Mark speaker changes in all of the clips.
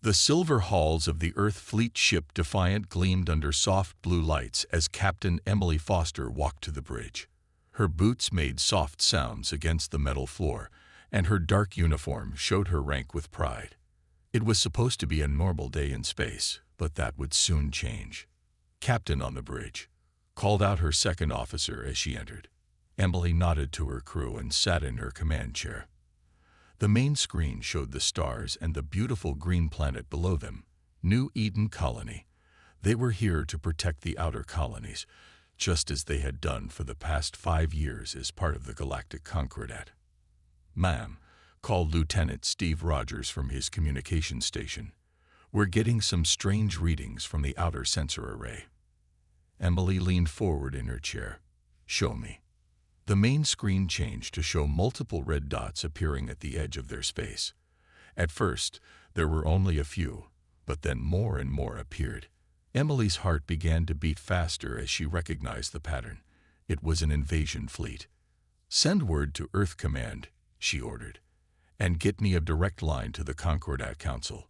Speaker 1: The silver hulls of the Earth Fleet ship Defiant gleamed under soft blue lights as Captain Emily Foster walked to the bridge. Her boots made soft sounds against the metal floor, and her dark uniform showed her rank with pride. It was supposed to be a normal day in space, but that would soon change. "Captain on the bridge," called out her second officer as she entered. Emily nodded to her crew and sat in her command chair. The main screen showed the stars and the beautiful green planet below them, New Eden Colony. They were here to protect the outer colonies, just as they had done for the past 5 years as part of the Galactic Concordat. "Ma'am," called Lieutenant Steve Rogers from his communication station, "we're getting some strange readings from the outer sensor array." Emily leaned forward in her chair. "Show me." The main screen changed to show multiple red dots appearing at the edge of their space. At first, there were only a few, but then more and more appeared. Emily's heart began to beat faster as she recognized the pattern. It was an invasion fleet. "Send word to Earth Command," she ordered, "and get me a direct line to the Concordat Council."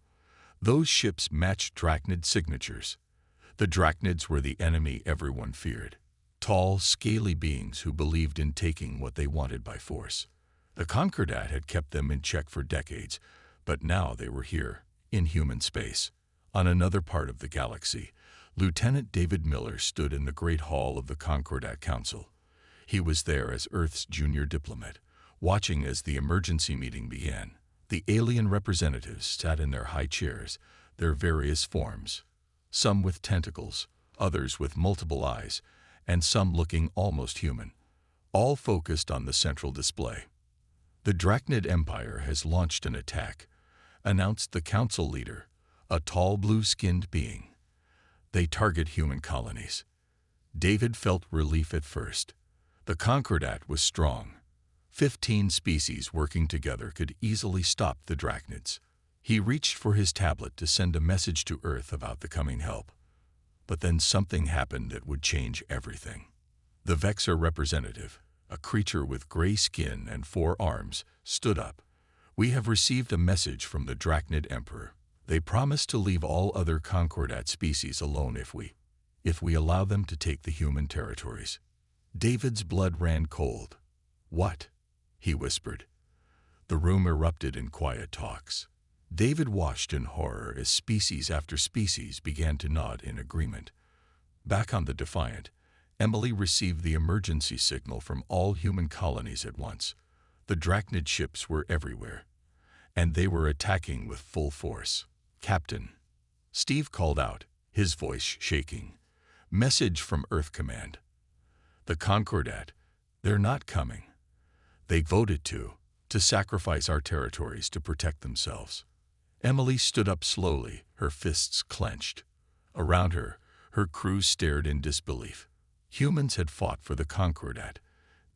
Speaker 1: Those ships matched Drachnid signatures. The Drachnids were the enemy everyone feared. Tall, scaly beings who believed in taking what they wanted by force. The Concordat had kept them in check for decades, but now they were here, in human space. On another part of the galaxy, Lieutenant David Miller stood in the Great Hall of the Concordat Council. He was there as Earth's junior diplomat, watching as the emergency meeting began. The alien representatives sat in their high chairs, their various forms, some with tentacles, others with multiple eyes, and some looking almost human, all focused on the central display. "The Drachnid Empire has launched an attack," announced the council leader, a tall blue-skinned being. "They target human colonies." David felt relief at first. The Concordat was strong. 15 species working together could easily stop the Drachnids. He reached for his tablet to send a message to Earth about the coming help. But then something happened that would change everything. The Vexor representative, a creature with gray skin and 4 arms, stood up. "We have received a message from the Drachnid Emperor. They promise to leave all other Concordat species alone if we allow them to take the human territories." David's blood ran cold. "What?" he whispered. The room erupted in quiet talks. David watched in horror as species after species began to nod in agreement. Back on the Defiant, Emily received the emergency signal from all human colonies at once. The Drachnid ships were everywhere, and they were attacking with full force. "Captain," Steve called out, his voice shaking. "Message from Earth Command. The Concordat, they're not coming. They voted to sacrifice our territories to protect themselves." Emily stood up slowly, her fists clenched. Around her, her crew stared in disbelief. Humans had fought for the Concordat,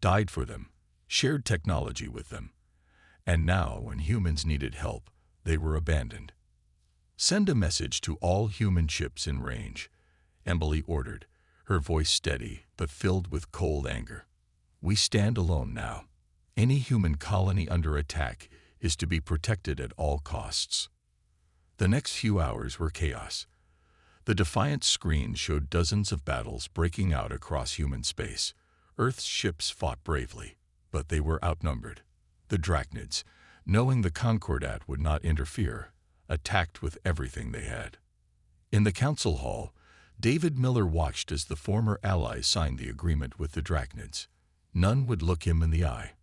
Speaker 1: died for them, shared technology with them. And now, when humans needed help, they were abandoned. "Send a message to all human ships in range," Emily ordered, her voice steady but filled with cold anger. "We stand alone now. Any human colony under attack is to be protected at all costs." The next few hours were chaos. The Defiant screen showed dozens of battles breaking out across human space. Earth's ships fought bravely, but they were outnumbered. The Drachnids, knowing the Concordat would not interfere, attacked with everything they had. In the council hall, David Miller watched as the former allies signed the agreement with the Drachnids. None would look him in the eye.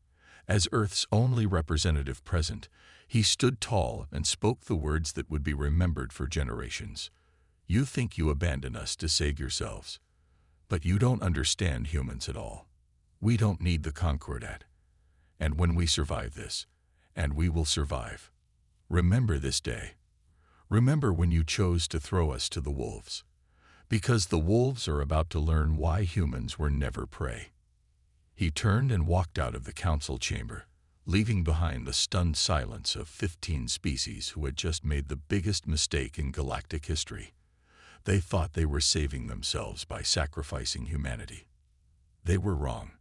Speaker 1: As Earth's only representative present, he stood tall and spoke the words that would be remembered for generations. "You think you abandon us to save yourselves, but you don't understand humans at all. We don't need the Concordat. And when we survive this, and we will survive, remember this day. Remember when you chose to throw us to the wolves. Because the wolves are about to learn why humans were never prey." He turned and walked out of the council chamber, leaving behind the stunned silence of 15 species who had just made the biggest mistake in galactic history. They thought they were saving themselves by sacrificing humanity. They were wrong.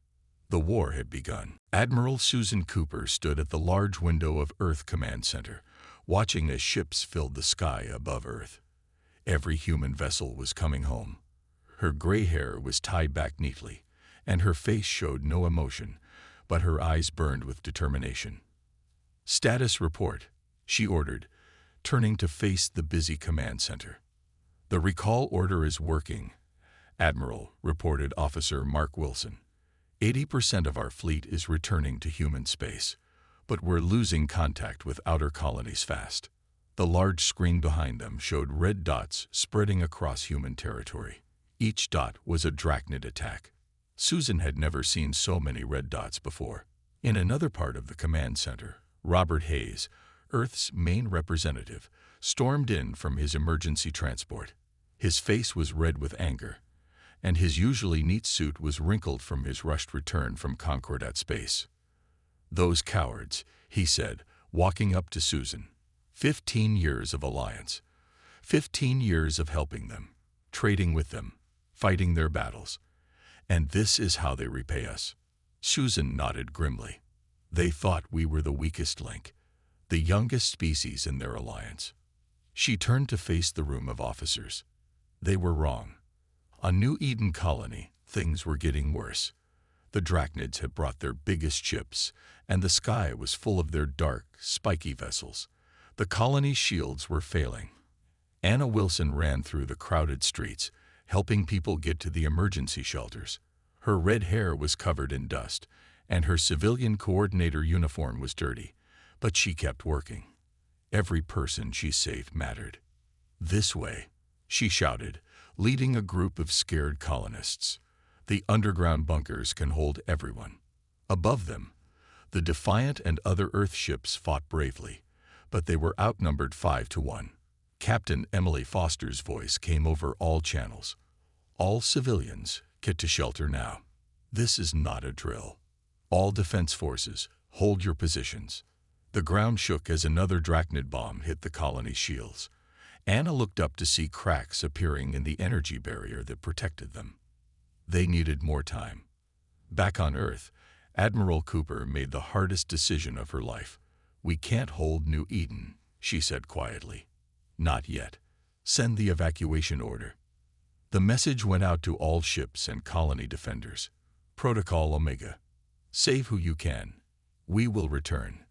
Speaker 1: The war had begun. Admiral Susan Cooper stood at the large window of Earth Command Center, watching as ships filled the sky above Earth. Every human vessel was coming home. Her gray hair was tied back neatly, and her face showed no emotion, but her eyes burned with determination. "Status report," she ordered, turning to face the busy command center. "The recall order is working, Admiral," reported Officer Mark Wilson. 80% of our fleet is returning to human space, but we're losing contact with outer colonies fast." The large screen behind them showed red dots spreading across human territory. Each dot was a Drachnid attack. Susan had never seen so many red dots before. In another part of the command center, Robert Hayes, Earth's main representative, stormed in from his emergency transport. His face was red with anger, and his usually neat suit was wrinkled from his rushed return from concordat space. "Those cowards," he said, walking up to Susan. 15 years of alliance. 15 years of helping them, trading with them, fighting their battles. And this is how they repay us." Susan nodded grimly. "They thought we were the weakest link, the youngest species in their alliance." She turned to face the room of officers. They were wrong. On New Eden Colony, things were getting worse. The Drachnids had brought their biggest ships, and the sky was full of their dark, spiky vessels. The colony's shields were failing. Anna Wilson ran through the crowded streets, helping people get to the emergency shelters. Her red hair was covered in dust, and her civilian coordinator uniform was dirty, but she kept working. Every person she saved mattered. "This way," she shouted, leading a group of scared colonists. "The underground bunkers can hold everyone." Above them, the Defiant and other Earth ships fought bravely, but they were outnumbered 5-1. Captain Emily Foster's voice came over all channels. "All civilians, get to shelter now. This is not a drill. All defense forces, hold your positions." The ground shook as another Drachnid bomb hit the colony's shields. Anna looked up to see cracks appearing in the energy barrier that protected them. They needed more time. Back on Earth, Admiral Cooper made the hardest decision of her life. "We can't hold New Eden," she said quietly. "Not yet. Send the evacuation order." The message went out to all ships and colony defenders. Protocol Omega. Save who you can. We will return.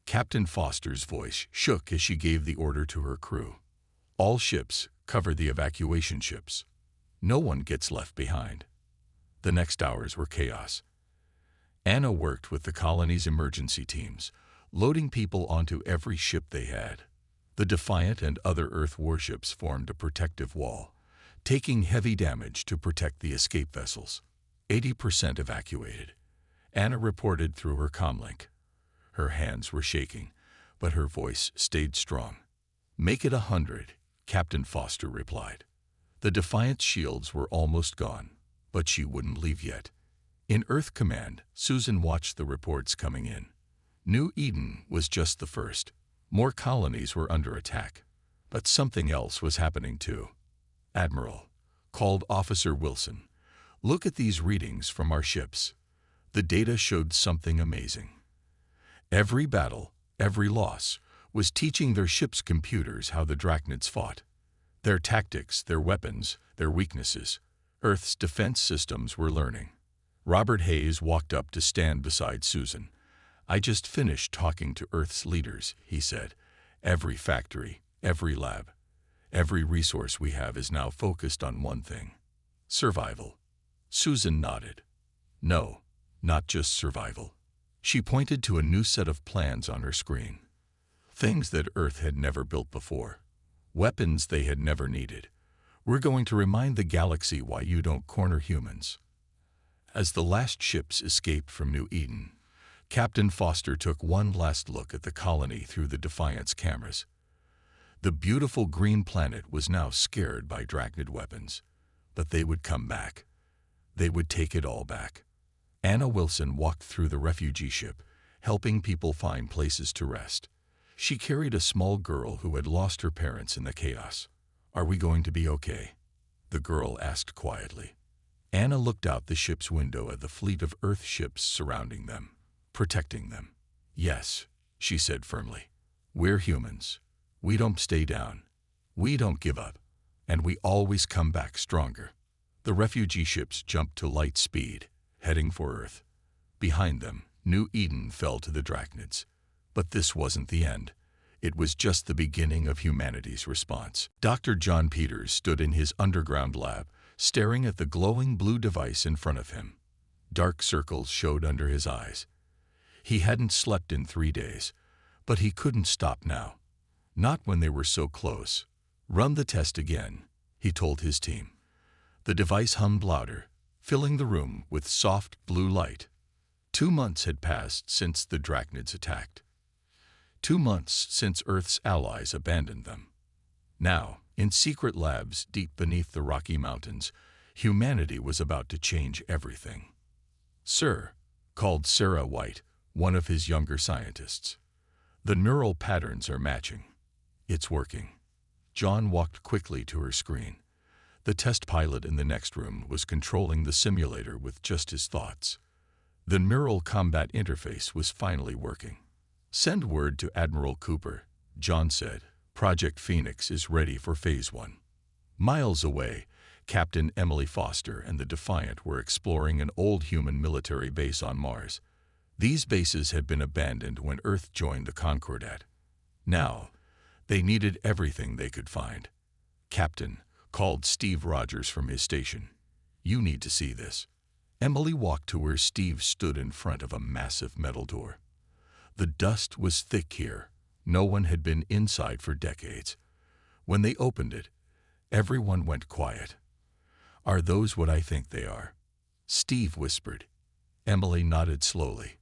Speaker 1: Captain Foster's voice shook as she gave the order to her crew. "All ships, cover the evacuation ships. No one gets left behind." The next hours were chaos. Anna worked with the colony's emergency teams, loading people onto every ship they had. The Defiant and other Earth warships formed a protective wall, taking heavy damage to protect the escape vessels. 80% evacuated, Anna reported through her comlink. Her hands were shaking, but her voice stayed strong. "Make it 100, Captain Foster replied. The Defiant's shields were almost gone, but she wouldn't leave yet. In Earth Command, Susan watched the reports coming in. New Eden was just the first. More colonies were under attack. But something else was happening too. "Admiral," called Officer Wilson, "look at these readings from our ships." The data showed something amazing. Every battle, every loss, was teaching their ship's computers how the Drachnids fought. Their tactics, their weapons, their weaknesses. Earth's defense systems were learning. Robert Hayes walked up to stand beside Susan. "I just finished talking to Earth's leaders," he said. "Every factory, every lab, every resource we have is now focused on one thing: survival." Susan nodded. "No, not just survival." She pointed to a new set of plans on her screen. Things that Earth had never built before. Weapons they had never needed. "We're going to remind the galaxy why you don't corner humans." As the last ships escaped from New Eden, Captain Foster took one last look at the colony through the Defiant's cameras. The beautiful green planet was now scared by Drachnid weapons, but they would come back. They would take it all back. Anna Wilson walked through the refugee ship, helping people find places to rest. She carried a small girl who had lost her parents in the chaos. "Are we going to be okay?" the girl asked quietly. Anna looked out the ship's window at the fleet of Earth ships surrounding them, protecting them. "Yes," she said firmly. We're humans. We don't stay down. We don't give up. And we always come back stronger. The refugee ships jumped to light speed, heading for Earth. Behind them, New Eden fell to the Drachnids. But this wasn't the end. It was just the beginning of humanity's response. Dr. John Peters stood in his underground lab, staring at the glowing blue device in front of him. Dark circles showed under his eyes. He hadn't slept in 3 days, but he couldn't stop now. Not when they were so close. Run the test again, he told his team. The device hummed louder, filling the room with soft blue light. 2 months had passed since the Drachnids attacked. 2 months since Earth's allies abandoned them. Now, in secret labs deep beneath the Rocky Mountains, humanity was about to change everything. "Sir," called Sarah White, one of his younger scientists. "The neural patterns are matching. It's working." John walked quickly to her screen. The test pilot in the next room was controlling the simulator with just his thoughts. The neural combat interface was finally working. "Send word to Admiral Cooper," John said. "Project Phoenix is ready for Phase 1. Miles away, Captain Emily Foster and the Defiant were exploring an old human military base on Mars. These bases had been abandoned when Earth joined the concordat. Now, they needed everything they could find. "Captain," called Steve Rogers from his station. "You need to see this." Emily walked to where Steve stood in front of a massive metal door. The dust was thick here. No one had been inside for decades. When they opened it, everyone went quiet. "Are those what I think they are?" Steve whispered. Emily nodded slowly.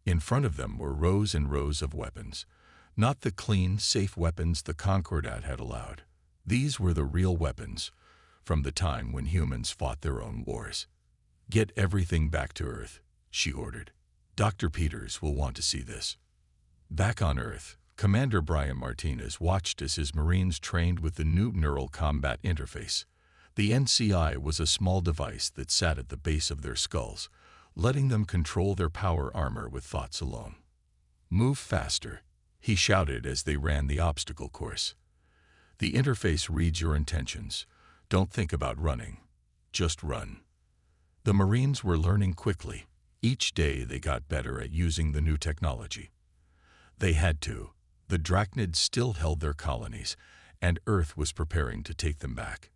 Speaker 1: In front of them were rows and rows of weapons. Not the clean, safe weapons the concordat had allowed. These were the real weapons, from the time when humans fought their own wars. "Get everything back to Earth," she ordered. "Dr. Peters will want to see this." Back on Earth, Commander Brian Martinez watched as his Marines trained with the new neural combat interface. The NCI was a small device that sat at the base of their skulls, letting them control their power armor with thoughts alone. "Move faster," he shouted as they ran the obstacle course. "The interface reads your intentions. Don't think about running. Just run." The Marines were learning quickly. Each day they got better at using the new technology. They had to. The Drachnids still held their colonies, and Earth was preparing to take them back.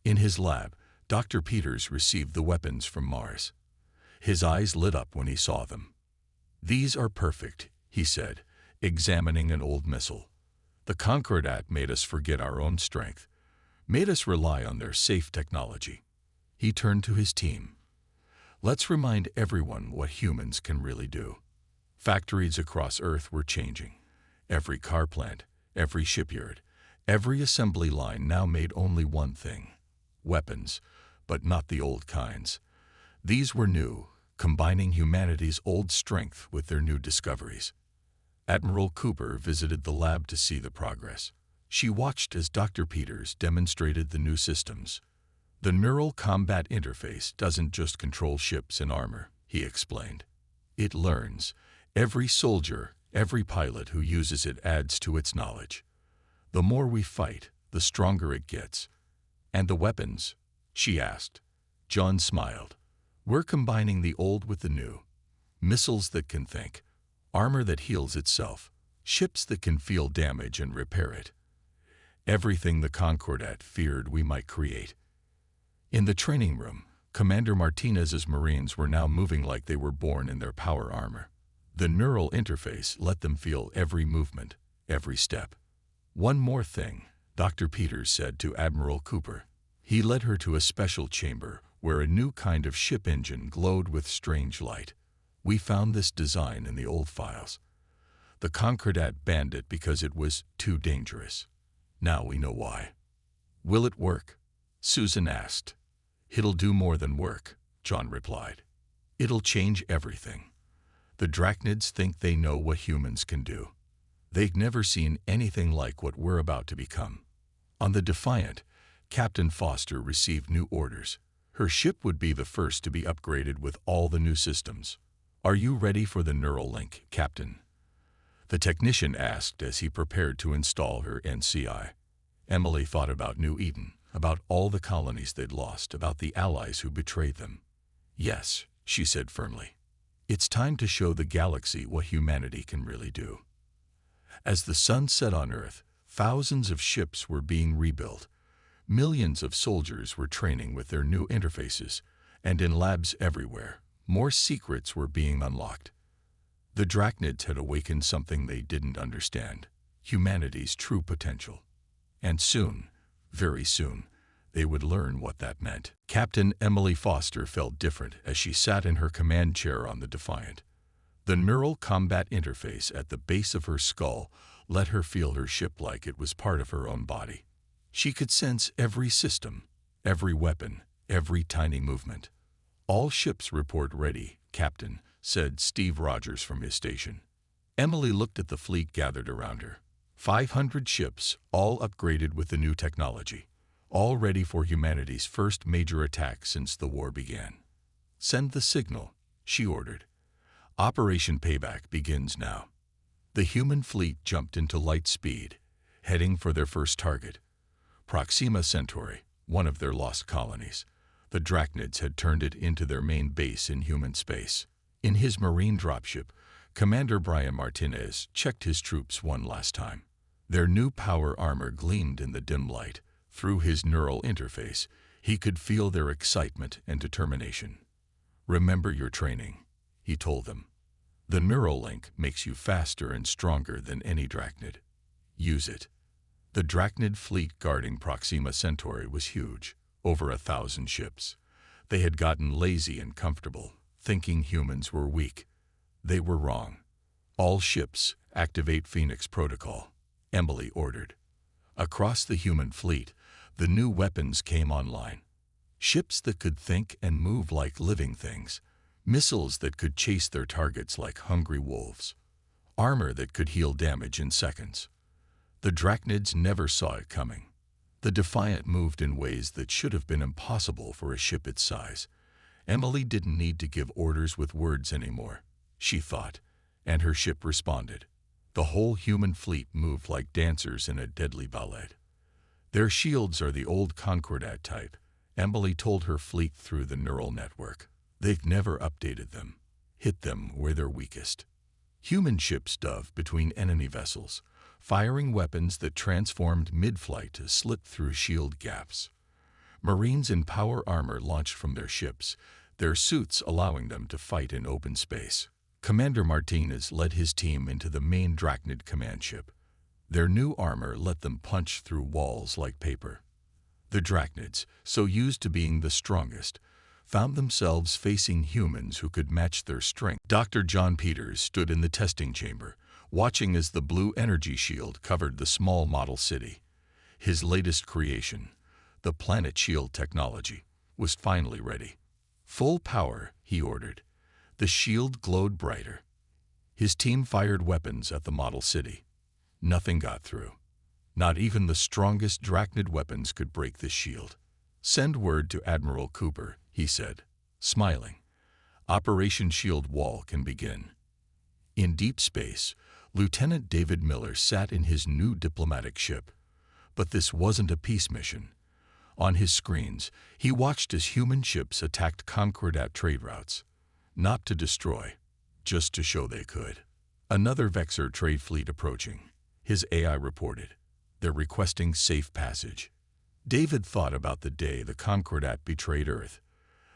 Speaker 1: In his lab, Dr. Peters received the weapons from Mars. His eyes lit up when he saw them. "These are perfect," he said, examining an old missile. "The concordat made us forget our own strength, made us rely on their safe technology." He turned to his team. "Let's remind everyone what humans can really do." Factories across Earth were changing. Every car plant, every shipyard, every assembly line now made only one thing: weapons, but not the old kinds. These were new, combining humanity's old strength with their new discoveries. Admiral Cooper visited the lab to see the progress. She watched as Dr. Peters demonstrated the new systems. "The neural combat interface doesn't just control ships and armor," he explained. "It learns. Every soldier, every pilot who uses it adds to its knowledge. The more we fight, the stronger it gets." "And the weapons?" she asked. John smiled. "We're combining the old with the new. Missiles that can think, armor that heals itself, ships that can feel damage and repair it. Everything the concordat feared we might create." In the training room, Commander Martinez's Marines were now moving like they were born in their power armor. The neural interface let them feel every movement, every step. "One more thing," Dr. Peters said to Admiral Cooper. He led her to a special chamber where a new kind of ship engine glowed with strange light. "We found this design in the old files. The concordat banned it because it was too dangerous. Now we know why." "Will it work?" Susan asked. "It'll do more than work," John replied. "It'll change everything. The Drachnids think they know what humans can do. They've never seen anything like what we're about to become." On the Defiant, Captain Foster received new orders. Her ship would be the first to be upgraded with all the new systems. "Are you ready for the neural link, Captain?" the technician asked as he prepared to install her NCI. Emily thought about New Eden, about all the colonies they'd lost, about the allies who betrayed them. "Yes," she said firmly. "It's time to show the galaxy what humanity can really do." As the sun set on Earth, thousands of ships were being rebuilt. Millions of soldiers were training with their new interfaces, and in labs everywhere, more secrets were being unlocked. The Drachnids had awakened something they didn't understand: humanity's true potential. And soon, very soon, they would learn what that meant. Captain Emily Foster felt different as she sat in her command chair on the Defiant. The neural combat interface at the base of her skull let her feel her ship like it was part of her own body. She could sense every system, every weapon, every tiny movement. "All ships report ready, Captain," said Steve Rogers from his station. Emily looked at the fleet gathered around her. 500 ships, all upgraded with the new technology, all ready for humanity's first major attack since the war began. "Send the signal," she ordered. "Operation Payback begins now." The human fleet jumped into light speed, heading for their first target, Proxima Centauri, one of their lost colonies. The Drachnids had turned it into their main base in human space. In his marine dropship, Commander Brian Martinez checked his troops one last time. Their new power armor gleamed in the dim light. Through his neural interface, he could feel their excitement and determination. "Remember your training," he told them. "The neural link makes you faster and stronger than any Drachnid. Use it." The Drachnid fleet guarding Proxima Centauri was huge, over 1,000 ships. They had gotten lazy and comfortable, thinking humans were weak. They were wrong. "All ships, activate Phoenix Protocol," Emily ordered. Across the human fleet, the new weapons came online. Ships that could think and move like living things. Missiles that could chase their targets like hungry wolves. Armor that could heal damage in seconds. The Drachnids never saw it coming. The Defiant moved in ways that should have been impossible for a ship its size. Emily didn't need to give orders with words anymore, she thought, and her ship responded. The whole human fleet moved like dancers in a deadly ballet. "Their shields are the old concordat type," Emily told her fleet through the neural network. "They've never updated them. Hit them where they're weakest." Human ships dove between enemy vessels, firing weapons that transformed mid-flight to slit through shield gaps. Marines in power armor launched from their ships, their suits allowing them to fight in open space. Commander Martinez led his team into the main Drachnid command ship. Their new armor let them punch through walls like paper. The Drachnids, so used to being the strongest, found themselves facing humans who could match their strength. Dr. John Peters stood in the testing chamber, watching as the blue energy shield covered the small model city. His latest creation, the Planet Shield technology, was finally ready. "Full power," he ordered. The shield glowed brighter. His team fired weapons at the model city. Nothing got through. Not even the strongest Drachnid weapons could break this shield. "Send word to Admiral Cooper," he said, smiling. "Operation Shield Wall can begin." In deep space, Lieutenant David Miller sat in his new diplomatic ship. But this wasn't a peace mission. On his screens, he watched as human ships attacked concordat trade routes. Not to destroy, just to show they could. Another Vexor trade fleet approaching, his AI reported. They're requesting safe passage. David thought about the day the concordat betrayed Earth.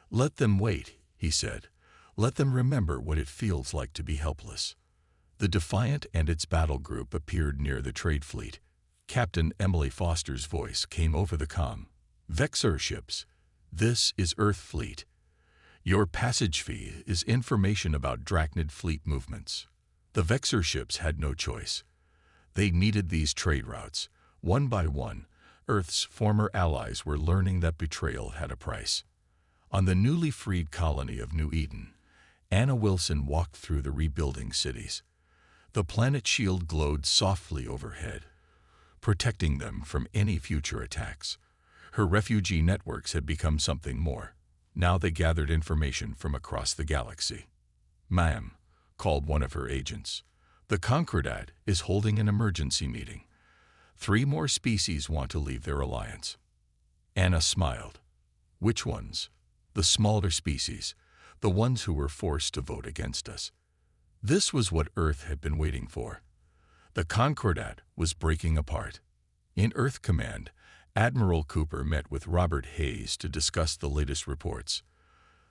Speaker 1: "Let them wait," he said. "Let them remember what it feels like to be helpless." The Defiant and its battle group appeared near the trade fleet. Captain Emily Foster's voice came over the comm. "Vexor ships, this is Earth Fleet. Your passage fee is information about Drachnid fleet movements." The Vexor ships had no choice. They needed these trade routes. One by one, Earth's former allies were learning that betrayal had a price. On the newly freed colony of New Eden, Anna Wilson walked through the rebuilding cities. The planet shield glowed softly overhead, protecting them from any future attacks. Her refugee networks had become something more. Now they gathered information from across the galaxy. "Ma'am," called one of her agents, The concordat is holding an emergency meeting. 3 more species want to leave their alliance. Anna smiled. Which ones? The smaller species, the ones who were forced to vote against us. This was what Earth had been waiting for. The concordat was breaking apart. In Earth Command, Admiral Cooper met with Robert Hayes to discuss the latest reports.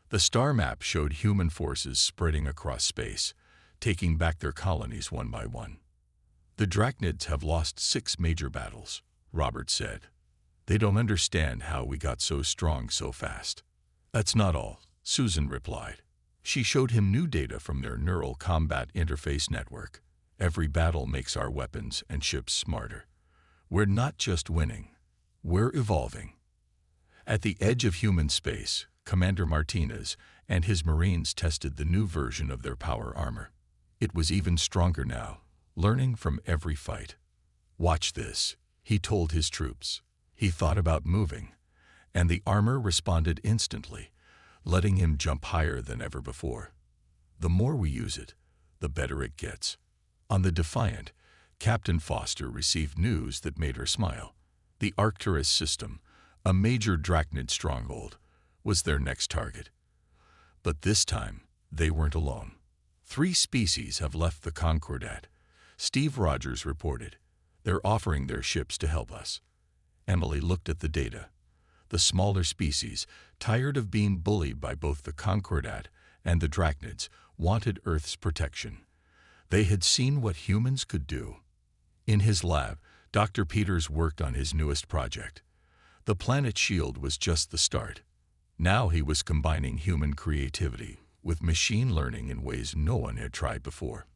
Speaker 1: The star map showed human forces spreading across space, taking back their colonies one by one. The Drachnids have lost 6 major battles, Robert said. They don't understand how we got so strong so fast. That's not all, Susan replied. She showed him new data from their neural combat interface network. Every battle makes our weapons and ships smarter. We're not just winning, we're evolving. At the edge of human space, Commander Martinez and his Marines tested the new version of their power armor. It was even stronger now, learning from every fight. Watch this, he told his troops. He thought about moving, and the armor responded instantly, letting him jump higher than ever before. The more we use it, the better it gets. On the Defiant, Captain Foster received news that made her smile. The Arcturus system, a major Drachnid stronghold, was their next target. But this time, they weren't alone. 3 species have left the concordat. Steve Rogers reported. They're offering their ships to help us. Emily looked at the data. The smaller species, tired of being bullied by both the concordat and the Drachnids, wanted Earth's protection. They had seen what humans could do. In his lab, Dr. Peters worked on his newest project. The planet shield was just the start. Now he was combining human creativity with machine learning in ways no one had tried before.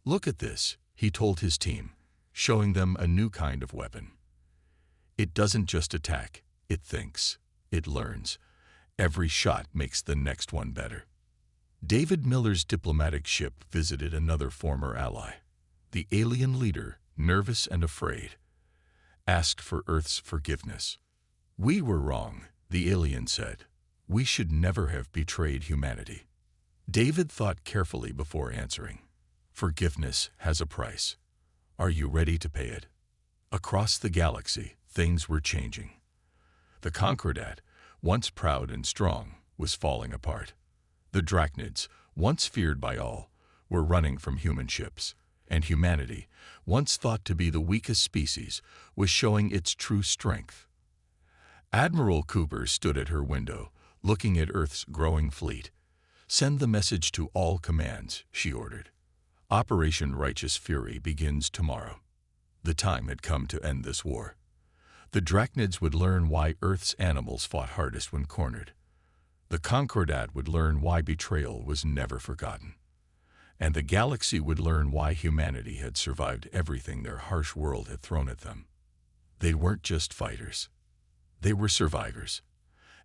Speaker 1: Look at this, he told his team, showing them a new kind of weapon. It doesn't just attack, it thinks, it learns. Every shot makes the next one better. David Miller's diplomatic ship visited another former ally. The alien leader, nervous and afraid, asked for Earth's forgiveness. We were wrong, the alien said. We should never have betrayed humanity. David thought carefully before answering. Forgiveness has a price. Are you ready to pay it? Across the galaxy, things were changing. The concordat, once proud and strong, was falling apart. The Drachnids, once feared by all, were running from human ships, and humanity, once thought to be the weakest species, was showing its true strength. Admiral Cooper stood at her window, looking at Earth's growing fleet. Send the message to all commands, she ordered. Operation Righteous Fury begins tomorrow. The time had come to end this war. The Drachnids would learn why Earth's animals fought hardest when cornered. The concordat would learn why betrayal was never forgotten. And the galaxy would learn why humanity had survived everything their harsh world had thrown at them. They weren't just fighters. They were survivors.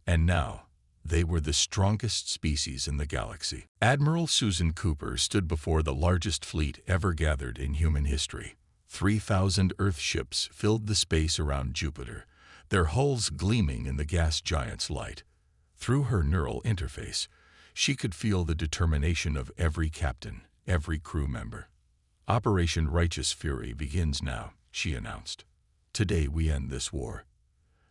Speaker 1: And now, they were the strongest species in the galaxy. Admiral Susan Cooper stood before the largest fleet ever gathered in human history. 3,000 Earth ships filled the space around Jupiter, their hulls gleaming in the gas giant's light. Through her neural interface, she could feel the determination of every captain, every crew member. Operation Righteous Fury begins now, she announced. Today we end this war.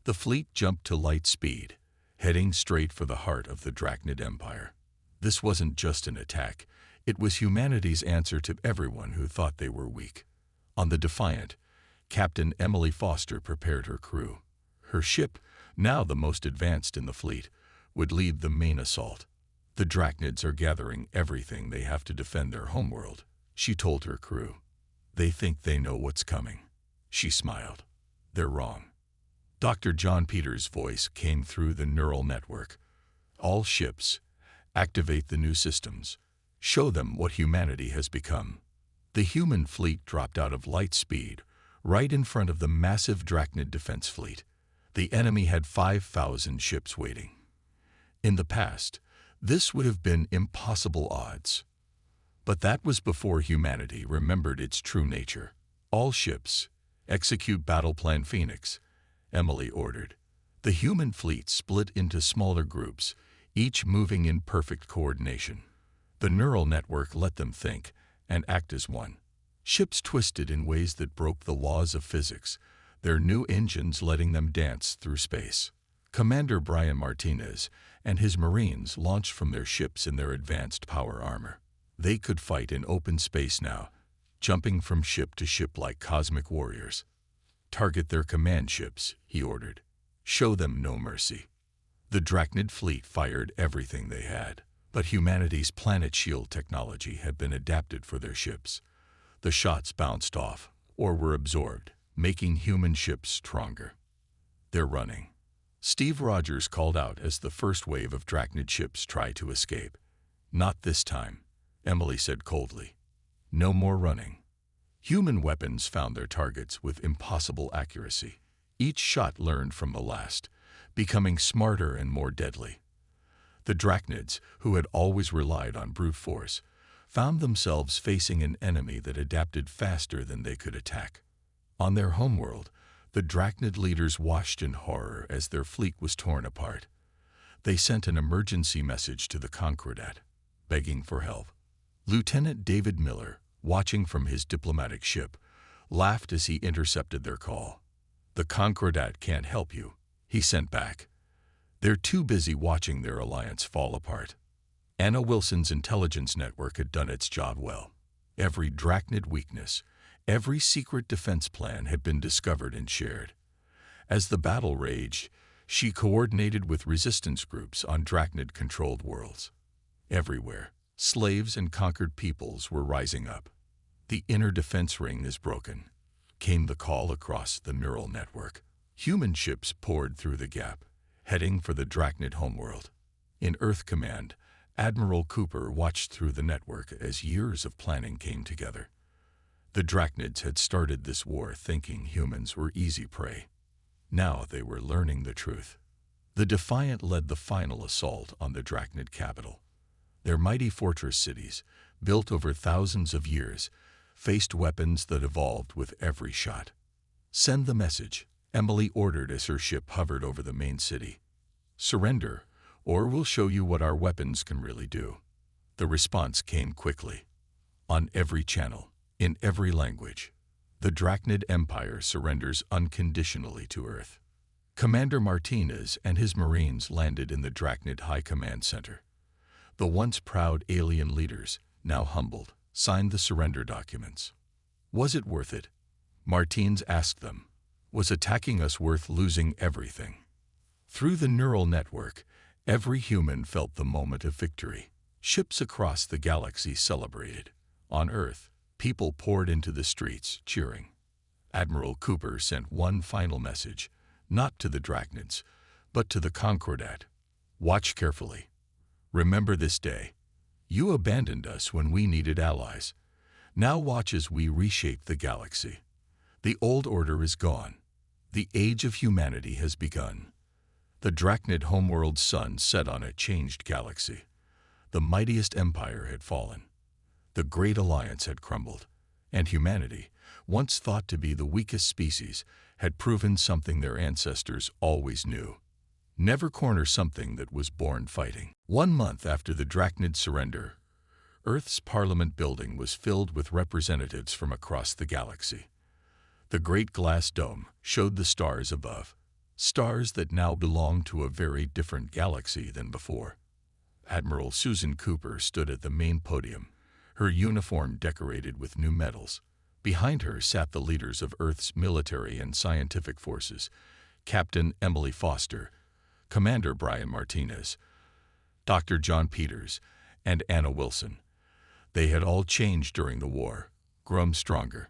Speaker 1: The fleet jumped to light speed, heading straight for the heart of the Drachnid Empire. This wasn't just an attack, it was humanity's answer to everyone who thought they were weak. On the Defiant, Captain Emily Foster prepared her crew. Her ship, now the most advanced in the fleet, would lead the main assault. The Drachnids are gathering everything they have to defend their homeworld, she told her crew. They think they know what's coming. She smiled. They're wrong. Dr. John Peters' voice came through the neural network. All ships, activate the new systems. Show them what humanity has become. The human fleet dropped out of light speed, right in front of the massive Drachnid defense fleet. The enemy had 5,000 ships waiting. In the past, this would have been impossible odds. But that was before humanity remembered its true nature. All ships, execute Battle Plan Phoenix, Emily ordered. The human fleet split into smaller groups, each moving in perfect coordination. The neural network let them think and act as one. Ships twisted in ways that broke the laws of physics, their new engines letting them dance through space. Commander Brian Martinez and his Marines launched from their ships in their advanced power armor. They could fight in open space now, jumping from ship to ship like cosmic warriors. "Target their command ships," he ordered. "Show them no mercy." The Drachnid fleet fired everything they had, but humanity's planet shield technology had been adapted for their ships. The shots bounced off, or were absorbed, making human ships stronger. "They're running," Steve Rogers called out as the first wave of Drachnid ships tried to escape. "Not this time," Emily said coldly. "No more running." Human weapons found their targets with impossible accuracy. Each shot learned from the last, becoming smarter and more deadly. The Drachnids, who had always relied on brute force, found themselves facing an enemy that adapted faster than they could attack. On their homeworld, the Drachnid leaders watched in horror as their fleet was torn apart. They sent an emergency message to the concordat, begging for help. Lieutenant David Miller, watching from his diplomatic ship, laughed as he intercepted their call. "The concordat can't help you," he sent back. "They're too busy watching their alliance fall apart." Anna Wilson's intelligence network had done its job well. Every Drachnid weakness, every secret defense plan had been discovered and shared. As the battle raged, she coordinated with resistance groups on Drachnid-controlled worlds. Everywhere, slaves and conquered peoples were rising up. "The inner defense ring is broken," came the call across the neural network. Human ships poured through the gap, heading for the Drachnid homeworld. In Earth Command, Admiral Cooper watched through the network as years of planning came together. The Drachnids had started this war thinking humans were easy prey. Now they were learning the truth. The Defiant led the final assault on the Drachnid capital. Their mighty fortress cities, built over thousands of years, faced weapons that evolved with every shot. "Send the message," Emily ordered as her ship hovered over the main city. "Surrender, or we'll show you what our weapons can really do." The response came quickly. On every channel, in every language, the Drachnid Empire surrenders unconditionally to Earth. Commander Martinez and his Marines landed in the Drachnid High Command Center. The once proud alien leaders, now humbled, signed the surrender documents. "Was it worth it?" Martinez asked them. "Was attacking us worth losing everything?" Through the neural network, every human felt the moment of victory. Ships across the galaxy celebrated. On Earth, people poured into the streets, cheering. Admiral Cooper sent one final message, not to the Drachnids, but to the concordat. "Watch carefully. Remember this day. You abandoned us when we needed allies. Now watch as we reshape the galaxy. The old order is gone. The age of humanity has begun." The Drachnid homeworld sun set on a changed galaxy. The mightiest empire had fallen. The great alliance had crumbled, and humanity, once thought to be the weakest species, had proven something their ancestors always knew: never corner something that was born fighting. 1 month after the Drachnid surrender, Earth's Parliament building was filled with representatives from across the galaxy. The great glass dome showed the stars above, stars that now belonged to a very different galaxy than before. Admiral Susan Cooper stood at the main podium, her uniform decorated with new medals. Behind her sat the leaders of Earth's military and scientific forces: Captain Emily Foster, Commander Brian Martinez, Dr. John Peters, and Anna Wilson. They had all changed during the war, grown stronger.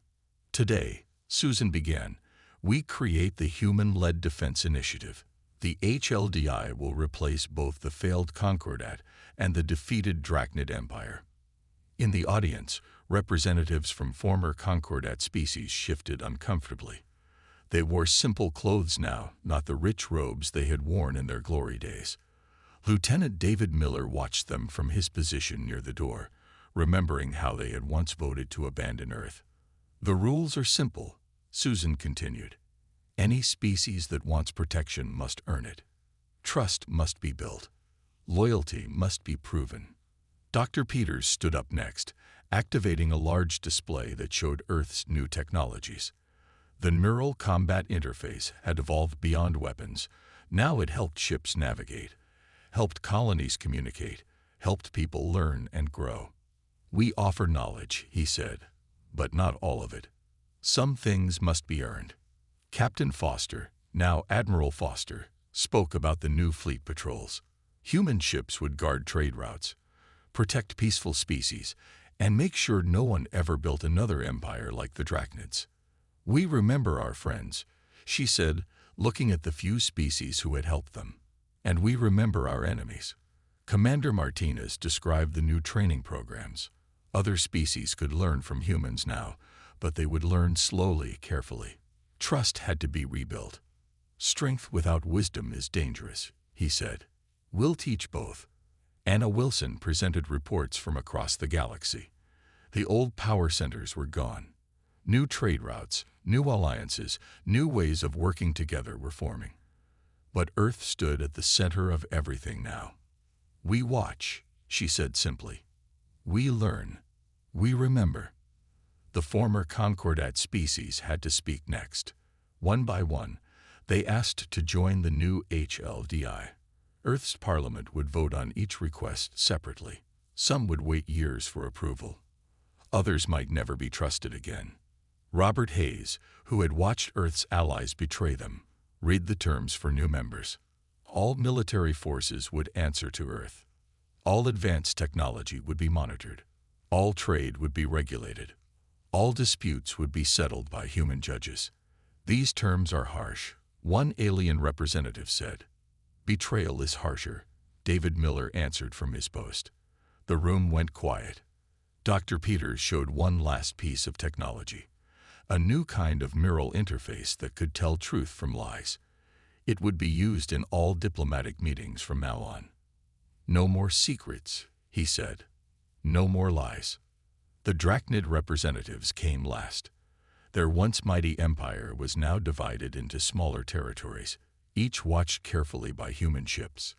Speaker 1: "Today," Susan began, "we create the Human-Led Defense Initiative. The HLDI will replace both the failed Concordat and the defeated Drachnid Empire." In the audience, representatives from former Concordat species shifted uncomfortably. They wore simple clothes now, not the rich robes they had worn in their glory days. Lieutenant David Miller watched them from his position near the door, remembering how they had once voted to abandon Earth. "The rules are simple," Susan continued. "Any species that wants protection must earn it. Trust must be built. Loyalty must be proven." Dr. Peters stood up next, activating a large display that showed Earth's new technologies. The neural combat interface had evolved beyond weapons. Now it helped ships navigate, helped colonies communicate, helped people learn and grow. "We offer knowledge," he said, "but not all of it. Some things must be earned." Captain Foster, now Admiral Foster, spoke about the new fleet patrols. Human ships would guard trade routes, protect peaceful species, and make sure no one ever built another empire like the Drachnids. "We remember our friends," she said, looking at the few species who had helped them. "And we remember our enemies." Commander Martinez described the new training programs. Other species could learn from humans now, but they would learn slowly, carefully. Trust had to be rebuilt. "Strength without wisdom is dangerous," he said. "We'll teach both." Anna Wilson presented reports from across the galaxy. The old power centers were gone. New trade routes, new alliances, new ways of working together were forming. But Earth stood at the center of everything now. "We watch," she said simply. "We learn. We remember." The former concordat species had to speak next. One by one, they asked to join the new HLDI. Earth's parliament would vote on each request separately. Some would wait years for approval. Others might never be trusted again. Robert Hayes, who had watched Earth's allies betray them, read the terms for new members. All military forces would answer to Earth. All advanced technology would be monitored. All trade would be regulated. All disputes would be settled by human judges. "These terms are harsh," one alien representative said. "Betrayal is harsher," David Miller answered from his post. The room went quiet. Dr. Peters showed one last piece of technology, a new kind of neural interface that could tell truth from lies. It would be used in all diplomatic meetings from now on. "No more secrets," he said. "No more lies." The Drachnid representatives came last. Their once mighty empire was now divided into smaller territories, each watched carefully by human ships.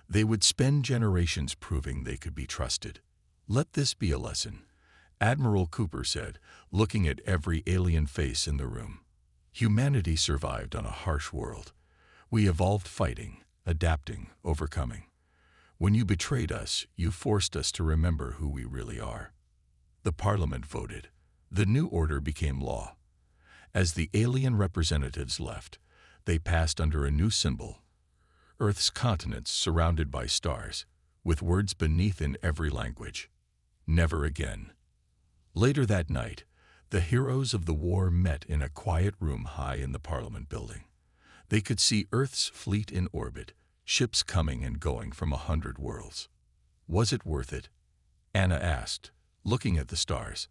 Speaker 1: They would spend generations proving they could be trusted. "Let this be a lesson," Admiral Cooper said, looking at every alien face in the room. "Humanity survived on a harsh world. We evolved fighting, adapting, overcoming. When you betrayed us, you forced us to remember who we really are." The Parliament voted. The new order became law. As the alien representatives left, they passed under a new symbol, Earth's continents surrounded by stars, with words beneath in every language. "Never again." Later that night, the heroes of the war met in a quiet room high in the Parliament building. They could see Earth's fleet in orbit, ships coming and going from 100 worlds. "Was it worth it?" Anna asked, looking at the stars.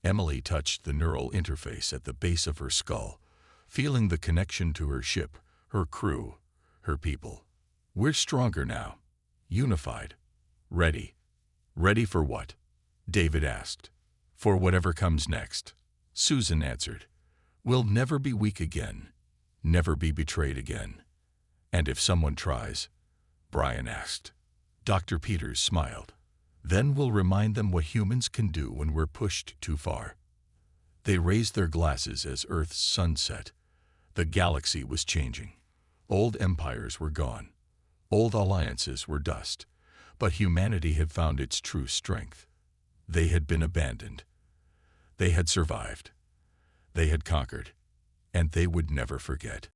Speaker 1: Emily touched the neural interface at the base of her skull, feeling the connection to her ship, her crew, her people. "We're stronger now. Unified. Ready." "Ready for what?" David asked. "For whatever comes next," Susan answered. "We'll never be weak again. Never be betrayed again." "And if someone tries?" Brian asked. Dr. Peters smiled. "Then we'll remind them what humans can do when we're pushed too far." They raised their glasses as Earth's sun set. The galaxy was changing. Old empires were gone. Old alliances were dust. But humanity had found its true strength. They had been abandoned. They had survived. They had conquered. And they would never forget.